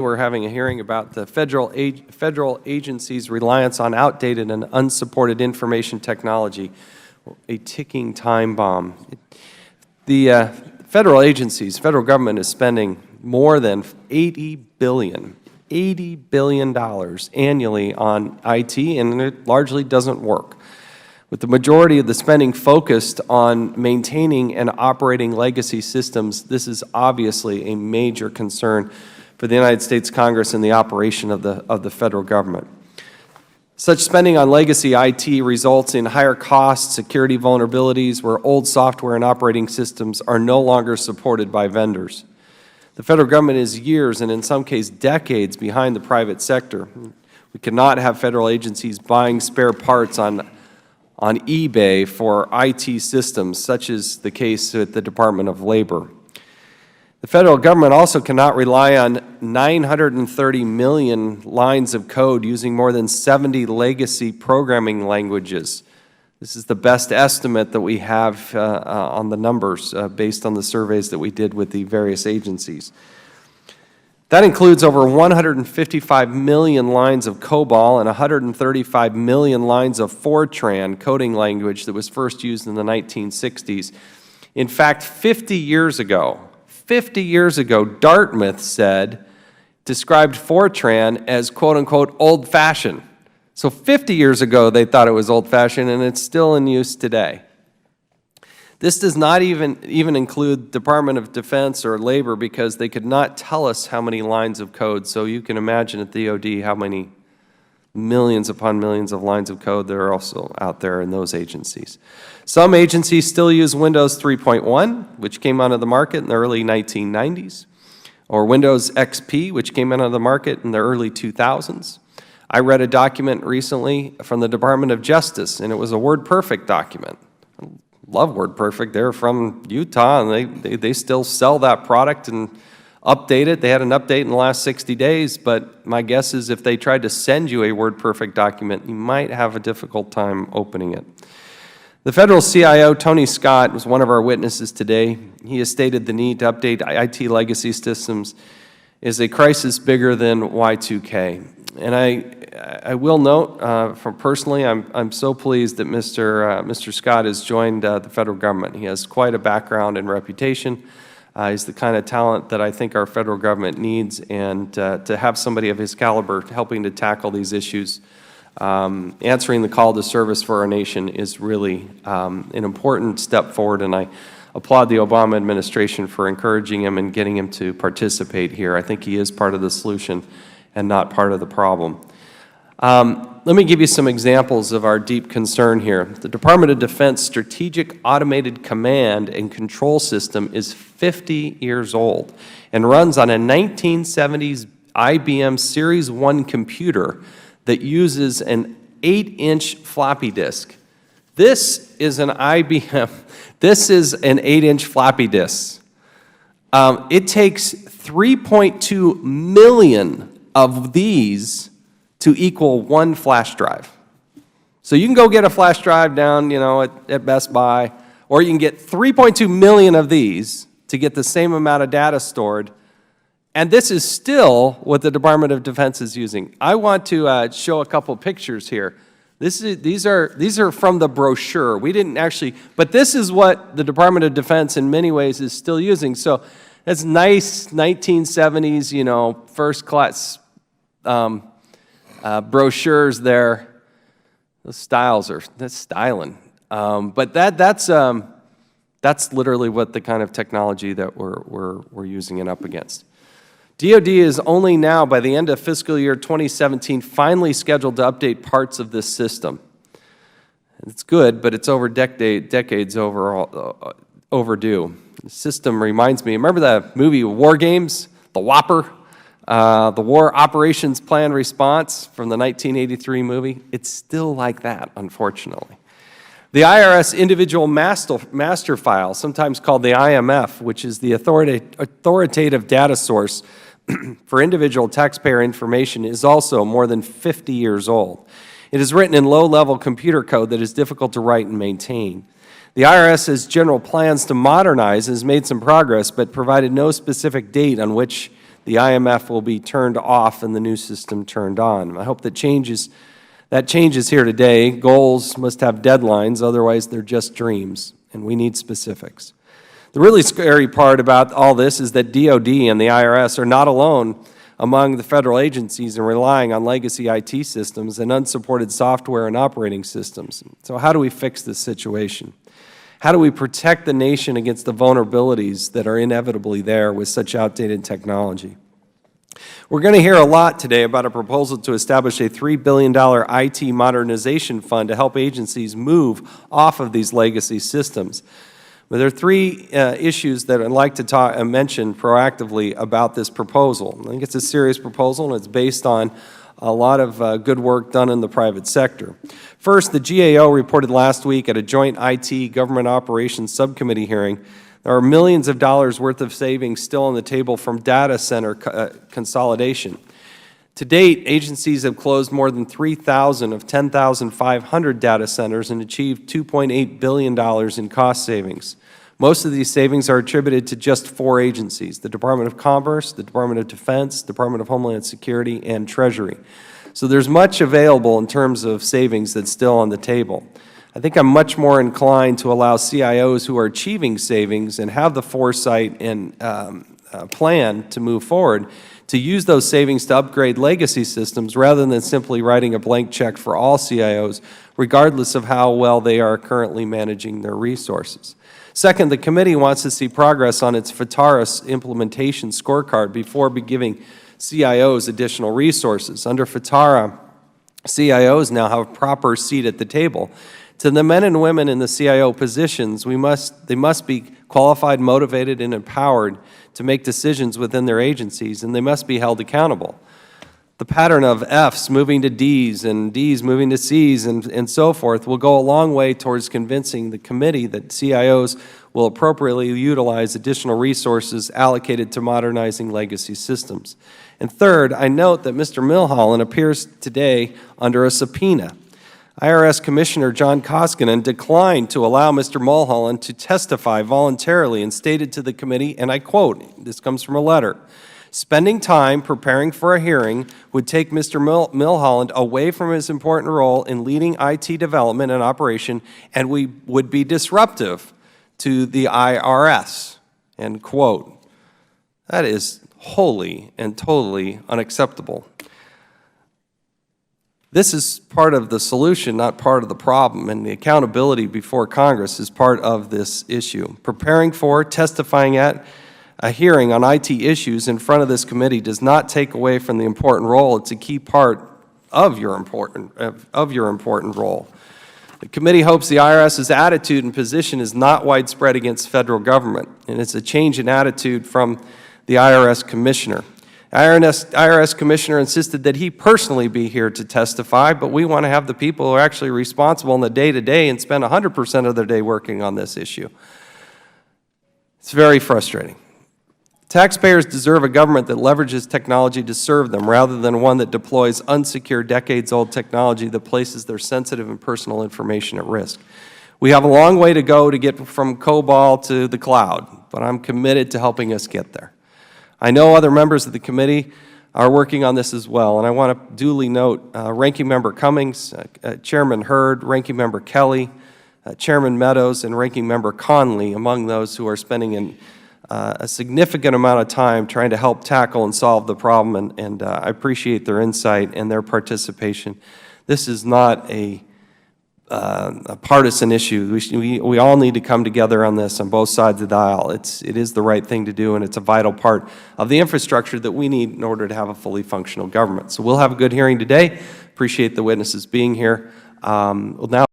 We're having a hearing about the federal agency's reliance on outdated and unsupported information technology, a ticking time bomb. The federal government is spending more than $80 billion annually on IT, and it largely doesn't work. With the majority of the spending focused on maintaining and operating legacy systems, this is obviously a major concern for the United States Congress and the operation of the federal government. Such spending on legacy IT results in higher costs, security vulnerabilities, where old software and operating systems are no longer supported by vendors. The federal government is years, and in some cases decades, behind the private sector. We cannot have federal agencies buying spare parts on eBay for IT systems, such as the case at the Department of Labor. The federal government also cannot rely on 930 million lines of code using more than 70 legacy programming languages. This is the best estimate that we have on the numbers based on the surveys that we did with the various agencies. That includes over 155 million lines of COBOL and 135 million lines of Fortran coding language that was first used in the 1960s. In fact, 50 years ago, Dartmouth described Fortran as quote-unquote old-fashioned. So 50 years ago they thought it was old-fashioned, and it's still in use today. This does not even include Department of Defense or Labor, because they could not tell us how many lines of code. So you can imagine at DoD how many millions upon millions of lines of code there are also out there in those agencies. Some agencies still use Windows 3.1, which came onto the market in the early 1990s, or Windows XP, which came onto the market in the early 2000s. I read a document recently from the Department of Justice, and it was a WordPerfect document. I love WordPerfect. They're from Utah, and they still sell that product and update it. They had an update in the last 60 days, but my guess is if they tried to send you a WordPerfect document, you might have a difficult time opening it. The federal CIO, Tony Scott, was one of our witnesses today. He has stated the need to update IT legacy systems is a crisis bigger than Y2K. And I will note, from personally, I'm so pleased that Mr. Scott has joined the federal government. He has quite a background and reputation. He's the kind of talent that I think our federal government needs, and to have somebody of his caliber helping to tackle these issues, answering the call to service for our nation is really an important step forward, and I applaud the Obama administration for encouraging him and getting him to participate here. I think he is part of the solution and not part of the problem. Let me give you some examples of our deep concern here. The Department of Defense Strategic Automated Command and Control System is 50 years old and runs on a 1970s IBM Series 1 computer that uses an 8-inch floppy disk. This is an IBM, this is an 8-inch floppy disk. It takes 3.2 million of these to equal one flash drive. So you can go get a flash drive down, at Best Buy, or you can get 3.2 million of these to get the same amount of data stored. And this is still what the Department of Defense is using. I want to show a couple pictures here. These are from the brochure. We didn't actually, but this is what the Department of Defense in many ways is still using. So that's nice 1970s, first class brochures there. The styles that's styling. But that's literally what the kind of technology that we're using it up against. DoD is only now, by the end of fiscal year 2017, finally scheduled to update parts of this system. It's good, but it's over decades overdue. The system reminds me, remember the movie War Games, the Whopper? The War Operations Plan Response from the 1983 movie? It's still like that, unfortunately. The IRS Individual Master File, sometimes called the IMF, which is the authoritative data source for individual taxpayer information, is also more than 50 years old. It is written in low-level computer code that is difficult to write and maintain. The IRS has general plans to modernize and has made some progress, but provided no specific date on which the IMF will be turned off and the new system turned on. I hope that changes here today. Goals must have deadlines, otherwise they're just dreams, and we need specifics. The really scary part about all this is that DOD and the IRS are not alone among the federal agencies in relying on legacy IT systems and unsupported software and operating systems. So how do we fix this situation? How do we protect the nation against the vulnerabilities that are inevitably there with such outdated technology? We're going to hear a lot today about a proposal to establish a $3 billion IT modernization fund to help agencies move off of these legacy systems. But there are three issues that I'd like to mention proactively about this proposal. I think it's a serious proposal, and it's based on a lot of good work done in the private sector. First, the GAO reported last week at a joint IT Government Operations Subcommittee hearing there are millions of dollars worth of savings still on the table from data center consolidation. To date, agencies have closed more than 3,000 of 10,500 data centers and achieved $2.8 billion in cost savings. Most of these savings are attributed to just 4 agencies: the Department of Commerce, the Department of Defense, Department of Homeland Security, and Treasury. So there's much available in terms of savings that's still on the table. I think I'm much more inclined to allow CIOs who are achieving savings and have the foresight and plan to move forward to use those savings to upgrade legacy systems rather than simply writing a blank check for all CIOs, regardless of how well they are currently managing their resources. Second, the committee wants to see progress on its FITARA implementation scorecard before giving CIOs additional resources. Under FITARA, CIOs now have a proper seat at the table. To the men and women in the CIO positions, they must be qualified, motivated, and empowered to make decisions within their agencies, and they must be held accountable. The pattern of Fs moving to Ds and Ds moving to Cs and so forth will go a long way towards convincing the committee that CIOs will appropriately utilize additional resources allocated to modernizing legacy systems. And third, I note that Mr. Milholland appears today under a subpoena. IRS Commissioner John Koskinen declined to allow Mr. Mulholland to testify voluntarily and stated to the committee, and I quote, this comes from a letter, "Spending time preparing for a hearing would take Mr. Milholland away from his important role in leading IT development and operation, and we would be disruptive to the IRS," end quote. That is wholly and totally unacceptable. This is part of the solution, not part of the problem, and the accountability before Congress is part of this issue. Preparing for, testifying at a hearing on IT issues in front of this committee does not take away from the important role. It's a key part of your important role. The committee hopes the IRS's attitude and position is not widespread against federal government, and it's a change in attitude from the IRS commissioner. IRS commissioner insisted that he personally be here to testify, but we want to have the people who are actually responsible in the day-to-day and spend 100% of their day working on this issue. It's very frustrating. Taxpayers deserve a government that leverages technology to serve them rather than one that deploys unsecure, decades-old technology that places their sensitive and personal information at risk. We have a long way to go to get from COBOL to the cloud, but I'm committed to helping us get there. I know other members of the committee are working on this as well, and I want to duly note Ranking Member Cummings, Chairman Hurd, Ranking Member Kelly, Chairman Meadows, and Ranking Member Conley among those who are spending a significant amount of time trying to help tackle and solve the problem, and I appreciate their insight and their participation. This is not a partisan issue. We all need to come together on this on both sides of the aisle. It is the right thing to do, and it's a vital part of the infrastructure that we need in order to have a fully functional government. So we'll have a good hearing today. Appreciate the witnesses being here. We'll now